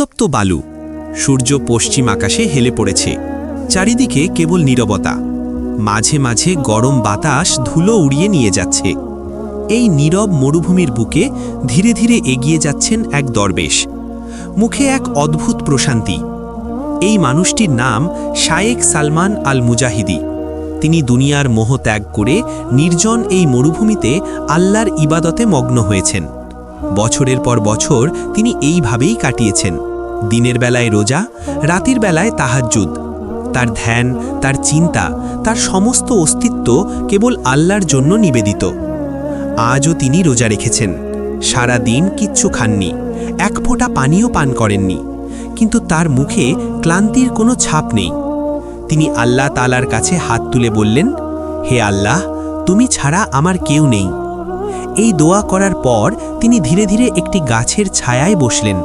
উত্তপ্ত বালু। সূর্য পশ্চিম আকাশে হেলে পড়েছে। চারিদিকে কেবল নীরবতা। মাঝে মাঝে গরম বাতাস ধুলো উড়িয়ে নিয়ে যাচ্ছে। এই নীরব মরুভূমির বুকে ধীরে ধীরে এগিয়ে যাচ্ছেন এক দরবেশ। মুখে এক অদ্ভুত প্রশান্তি। এই মানুষটির নাম শায়েখ সালমান আল মুজাহিদি। তিনি দুনিয়ার মোহ ত্যাগ করে নির্জন এই মরুভূমিতে আল্লাহর ইবাদতে মগ্ন হয়েছেন। বছরের পর বছর তিনি এইভাবেই কাটিয়েছেন। দিনের বেলায় রোজা, রাতের বেলায় তাহাজ্জুদ। তার ধ্যান, তার চিন্তা, তার সমস্ত অস্তিত্ব কেবল আল্লাহর জন্য নিবেদিত। আজও তিনি রোজা রেখেছেন। সারা দিন কিচ্ছু খাননি, এক ফোঁটা পানিও পান করেননি, কিন্তু তার মুখে ক্লান্তির কোনো ছাপ নেই। তিনি আল্লাহ তাআলার কাছে হাত তুলে বললেন, হে আল্লাহ, তুমি ছাড়া আমার কেউ নেই। এই দোয়া করার পর তিনি ধীরে ধীরে একটি গাছের ছায়ায় বসলেন।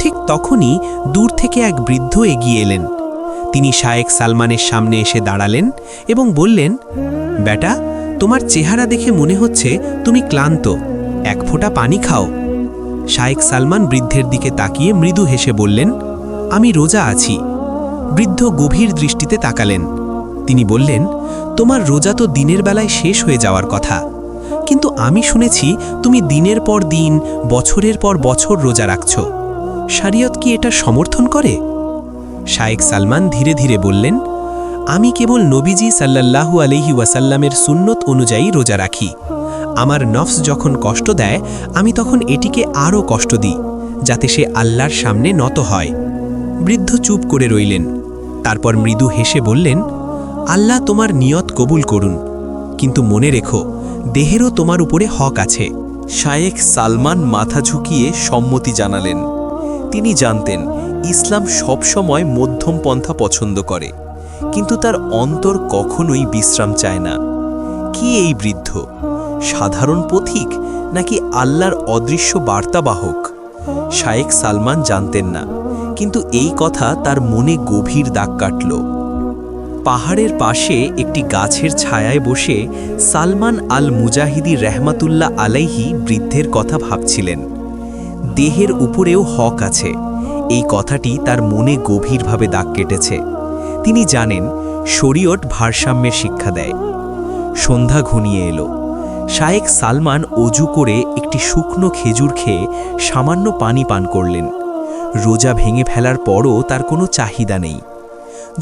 ঠিক তখনই দূর থেকে এক বৃদ্ধ এগিয়ে এলেন। তিনি শায়েখ সালমানের সামনে এসে দাঁড়ালেন এবং বললেন, বেটা, তোমার চেহারা দেখে মনে হচ্ছে তুমি ক্লান্ত, এক ফোঁটা পানি খাও। শায়েখ সালমান বৃদ্ধের দিকে তাকিয়ে মৃদু হেসে বললেন, আমি রোজা আছি। বৃদ্ধ গভীর দৃষ্টিতে তাকালেন। তিনি বললেন, তোমার রোজা তো দিনের বেলায় শেষ হয়ে যাওয়ার কথা, কিন্তু আমি শুনেছি তুমি দিনের পর দিন, বছরের পর বছর রোজা রাখছ। শরীয়ত কি এটা সমর্থন করে? শায়েখ সালমান ধীরে ধীরে বললেন, আমি কেবল নবীজি সাল্লাল্লাহু আলাইহি ওয়াসাল্লামের সুন্নত অনুযায়ী রোজা রাখি। আমার নফস যখন কষ্ট দেয়, আমি তখন এটিকে আরও কষ্ট দিই, যাতে সে আল্লাহর সামনে নত হয়। বৃদ্ধ চুপ করে রইলেন। তারপর মৃদু হেসে বললেন, আল্লাহ তোমার নিয়ত কবুল করুন, কিন্তু মনে রেখো, দেহেরও তোমার উপরে হক আছে। শায়েখ সালমান মাথা ঝুঁকিয়ে সম্মতি জানালেন। তিনি জানতেন ইসলাম সবসময় মধ্যম পন্থা পছন্দ করে, কিন্তু তার অন্তর কখনোই বিশ্রাম চায় না। কি এই বৃদ্ধ সাধারণ পথিক, নাকি আল্লাহর অদৃশ্য বার্তাবাহক? শায়েখ সালমান জানতেন না, কিন্তু এই কথা তার মনে গভীর দাগ কাটল। পাহাড়ের পাশে একটি গাছের ছায়ায় বসে সালমান আল মুজাহিদি রহমাতুল্লাহ আলাইহি বৃদ্ধের কথা ভাবছিলেন। দেহের উপরেও হক আছে, এই কথাটি তার মনে গভীরভাবে দাগ কেটেছে। তিনি জানেন শরীয়ত ভারসাম্যের শিক্ষা দেয়। সন্ধ্যা ঘনিয়ে এলো। শায়েখ সালমান অজু করে একটি শুকনো খেজুর খেয়ে সামান্য পানি পান করলেন। রোজা ভেঙে ফেলার পরও তার কোনো চাহিদা নেই।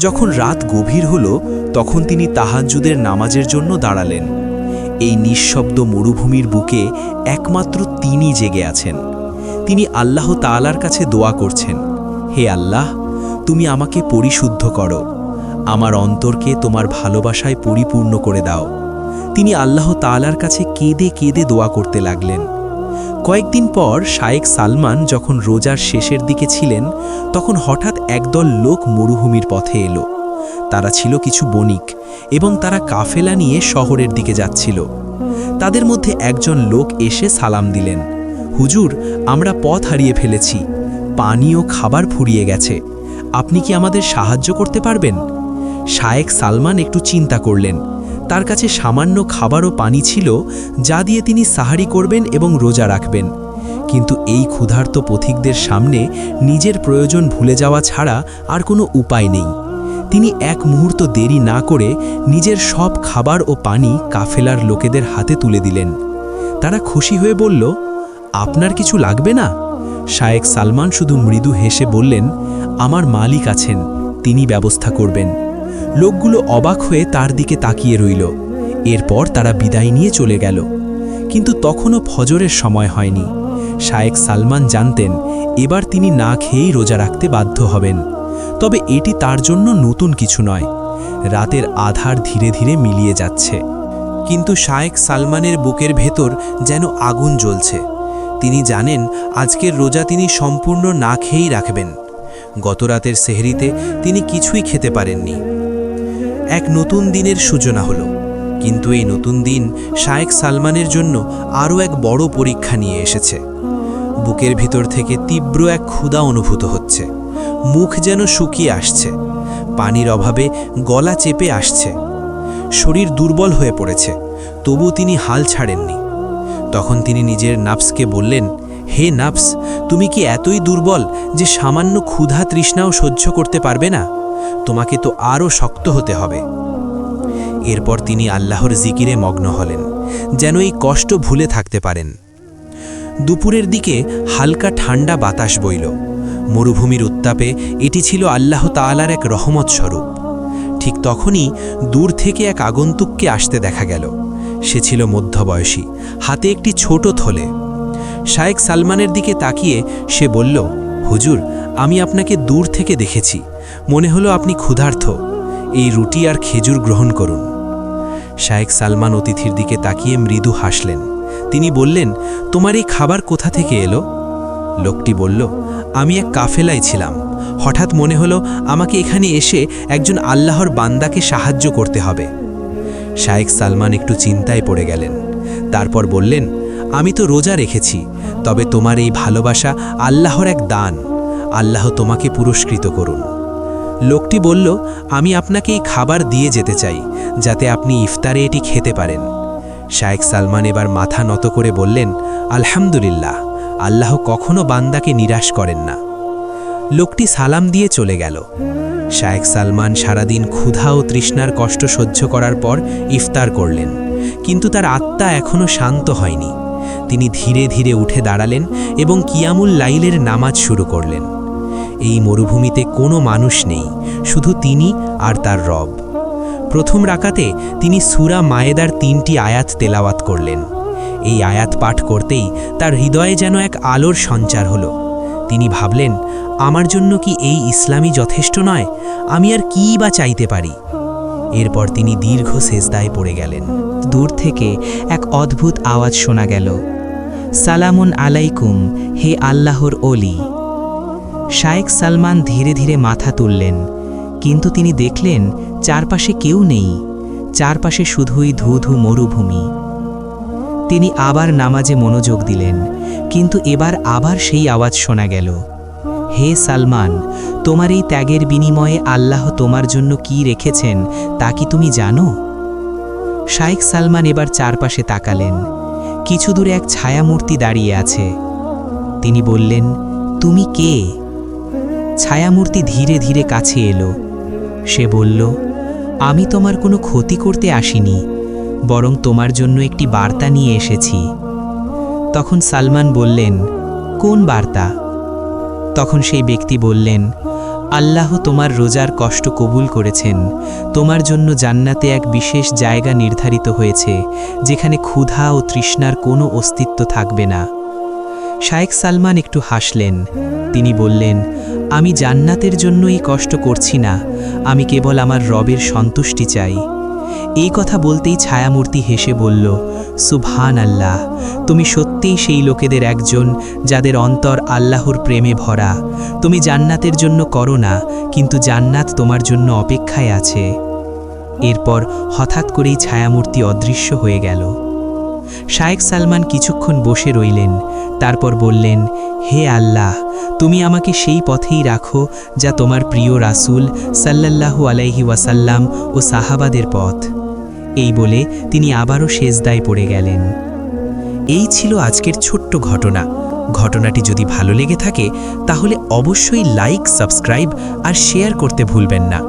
যখন রাত গভীর হলো, তখন তিনি তাহাজ্জুদের নামাজের জন্য দাঁড়ালেন। এই নিঃশব্দ মরুভূমির বুকে একমাত্র তিনি জেগে আছেন। তিনি আল্লাহ তাআলার কাছে দোয়া করছেন, হে আল্লাহ, তুমি আমাকে পরিশুদ্ধ করো, আমার অন্তরকে তোমার ভালোবাসায় পরিপূর্ণ করে দাও। তিনি আল্লাহ তাআলার কাছে কেঁদে কেঁদে দোয়া করতে লাগলেন। কয়েকদিন পর শায়েখ সালমান যখন রোজার শেষের দিকে ছিলেন, তখন হঠাৎ একদল লোক মরুভূমির পথে এলো। তারা ছিল কিছু বণিক এবং তারা কাফেলা নিয়ে শহরের দিকে যাচ্ছিল। তাদের মধ্যে একজন লোক এসে সালাম দিলেন, হুজুর, আমরা পথ হারিয়ে ফেলেছি, পানি ও খাবার ফুরিয়ে গেছে, আপনি কি আমাদের সাহায্য করতে পারবেন? শায়েখ সালমান একটু চিন্তা করলেন। তার কাছে সামান্য খাবার ও পানি ছিল, যা দিয়ে তিনি সাহারি করবেন এবং রোজা রাখবেন। কিন্তু এই ক্ষুধার্ত পথিকদের সামনে নিজের প্রয়োজন ভুলে যাওয়া ছাড়া আর কোনো উপায় নেই। তিনি এক মুহূর্ত দেরি না করে নিজের সব খাবার ও পানি কাফেলার লোকেদের হাতে তুলে দিলেন। তারা খুশি হয়ে বলল, আপনার কিছু লাগবে না? শায়েখ সালমান শুধু মৃদু হেসে বললেন, আমার মালিক আছেন, তিনি ব্যবস্থা করবেন। লোকগুলো অবাক হয়ে তার দিকে তাকিয়ে রইল। এরপর তারা বিদায় নিয়ে চলে গেল। কিন্তু তখনও ফজরের সময় হয়নি। শায়েখ সালমান জানতেন এবার তিনি না খেয়েই রোজা রাখতে বাধ্য হবেন। তবে এটি তার জন্য নতুন কিছু নয়। রাতের আধার ধীরে ধীরে মিলিয়ে যাচ্ছে, কিন্তু শায়েখ সালমানের বুকের ভেতর যেন আগুন জ্বলছে। তিনি জানেন আজকের রোজা তিনি সম্পূর্ণ না খেয়েই রাখবেন। গতরাতের সেহরিতে তিনি কিছুই খেতে পারেননি। এক নতুন দিনের সূচনা হলো, কিন্তু এই নতুন দিন শায়েখ সালমানের জন্য আরও এক বড় পরীক্ষা নিয়ে এসেছে। বুকের ভিতর থেকে তীব্র এক ক্ষুধা অনুভূত হচ্ছে। মুখ যেন শুকিয়ে আসছে, পানির অভাবে গলা চেপে আসছে। শরীর দুর্বল হয়ে পড়েছে, তবু তিনি হাল ছাড়েননি। তখন তিনি নিজের নাফসকে বললেন, হে নাফস, তুমি কি এতই দুর্বল যে সামান্য ক্ষুধা তৃষ্ণাও সহ্য করতে পারবে না? তোমাকে তো আরও শক্ত হতে হবে। এরপর তিনি আল্লাহর জিকিরে মগ্ন হলেন, যেন এই কষ্ট ভুলে থাকতে পারেন। দুপুরের দিকে হালকা ঠান্ডা বাতাস বইল। মরুভূমির উত্তাপে এটি ছিল আল্লাহ তাআলার এক রহমত স্বরূপ। ঠিক তখনই দূর থেকে এক আগন্তুককে আসতে দেখা গেল। সে ছিল মধ্যবয়সী, হাতে একটি ছোট থলে। শায়েখ সালমানের দিকে তাকিয়ে সে বলল, হুজুর, আমি আপনাকে দূর থেকে দেখেছি, মনে হলো আপনি ক্ষুধার্ত। এই রুটি আর খেজুর গ্রহণ করুন। শায়েখ সালমান অতিথির দিকে তাকিয়ে মৃদু হাসলেন। তিনি বললেন, তোমার এই খাবার কোথা থেকে এলো? লোকটি বলল, আমি এক কাফেলায় ছিলাম, হঠাৎ মনে হলো আমাকে এখানে এসে একজন আল্লাহর বান্দাকে সাহায্য করতে হবে। শায়েখ সালমান একটু চিন্তায় পড়ে গেলেন। তারপর বললেন, আমি তো রোজা রেখেছি, তবে তোমার এই ভালোবাসা আল্লাহর এক দান, আল্লাহ তোমাকে পুরস্কৃত করুন। লোকটি বলল, আমি আপনাকে এই খাবার দিয়ে যেতে চাই, যাতে আপনি ইফতারে এটি খেতে পারেন। শায়েখ সালমান এবার মাথা নত করে বললেন, আলহামদুলিল্লাহ, আল্লাহ কখনো বান্দাকে নিরাশ করেন না। লোকটি সালাম দিয়ে চলে গেল। শায়েখ সালমান সারাদিন ক্ষুধা ও তৃষ্ণার কষ্ট সহ্য করার পর ইফতার করলেন, কিন্তু তার আত্মা এখনও শান্ত হয়নি। তিনি ধীরে ধীরে উঠে দাঁড়ালেন এবং কিয়ামুল লাইলের নামাজ শুরু করলেন। এই মরুভূমিতে কোনো মানুষ নেই, শুধু তিনি আর তার রব। প্রথম রাকাতে তিনি সূরা মায়েদার 3টি আয়াত তেলাওয়াত করলেন। এই আয়াত পাঠ করতেই তার হৃদয়ে যেন এক আলোর সঞ্চার হলো। তিনি ভাবলেন, আমার জন্য কি এই ইসলামই যথেষ্ট নয়? আমি আর কী বা চাইতে পারি? এরপর তিনি দীর্ঘ সেজদায় পড়ে গেলেন। দূর থেকে এক অদ্ভুত আওয়াজ শোনা গেল, সালামুন আলাইকুম, হে আল্লাহর ওলি। শায়েখ সালমান ধীরে ধীরে মাথা তুললেন, কিন্তু তিনি দেখলেন চারপাশে কেউ নেই, চারপাশে শুধুই ধূ মরুভূমি। তিনি আবার নামাজে মনোযোগ দিলেন, কিন্তু এবার আবার সেই আওয়াজ শোনা গেল, হে সালমান, তোমার এই ত্যাগের বিনিময়ে আল্লাহ তোমার জন্য কি রেখেছেন তা কি তুমি জানো? শায়েখ সালমান এবার চারপাশে তাকালেন। কিছু দূরে এক ছায়ামূর্তি দাঁড়িয়ে আছে। তিনি বললেন, তুমি কে? ছায়ামূর্তি ধীরে ধীরে কাছে এলো। সে বলল, আমি তোমার কোনো ক্ষতি করতে আসিনি, বরং তোমার জন্য একটি বার্তা নিয়ে এসেছি। তখন সালমান বললেন, কোন বার্তা? তখন সেই ব্যক্তি বললেন, আল্লাহ তোমার রোজার কষ্ট কবুল করেছেন, তোমার জন্য জান্নাতে এক বিশেষ জায়গা নির্ধারিত হয়েছে, যেখানে ক্ষুধা ও তৃষ্ণার কোনো অস্তিত্ব থাকবে না। শায়েখ সালমান একটু হাসলেন। তিনি বললেন, আমি জান্নাতের জন্য এই কষ্ট করছি না, আমি কেবল আমার রবের সন্তুষ্টি চাই। এই কথা বলতেই ছায়ামূর্তি হেসে বলল, সুবহান আল্লাহ, তুমি সত্যিই সেই লোকেদের একজন যাদের অন্তর আল্লাহর প্রেমে ভরা। তুমি জান্নাতের জন্য করো না, কিন্তু জান্নাত তোমার জন্য অপেক্ষায় আছে। এরপর হঠাৎ করেই ছায়ামূর্তি অদৃশ্য হয়ে গেল। শায়েখ সালমান কিছুক্ষণ বসে রইলেন, তারপর বললেন, হে আল্লাহ, তুমি আমাকে সেই পথেই রাখো যা তোমার প্রিয় রাসূল সাল্লাল্লাহু আলাইহি ওয়াসাল্লাম ও সাহাবাদের পথ। এই বলে তিনি আবারও সেজদায় পড়ে গেলেন। এই ছিল আজকের ছোট্ট ঘটনা। ঘটনাটি যদি ভালো লেগে থাকে তাহলে অবশ্যই লাইক, সাবস্ক্রাইব আর শেয়ার করতে ভুলবেন না।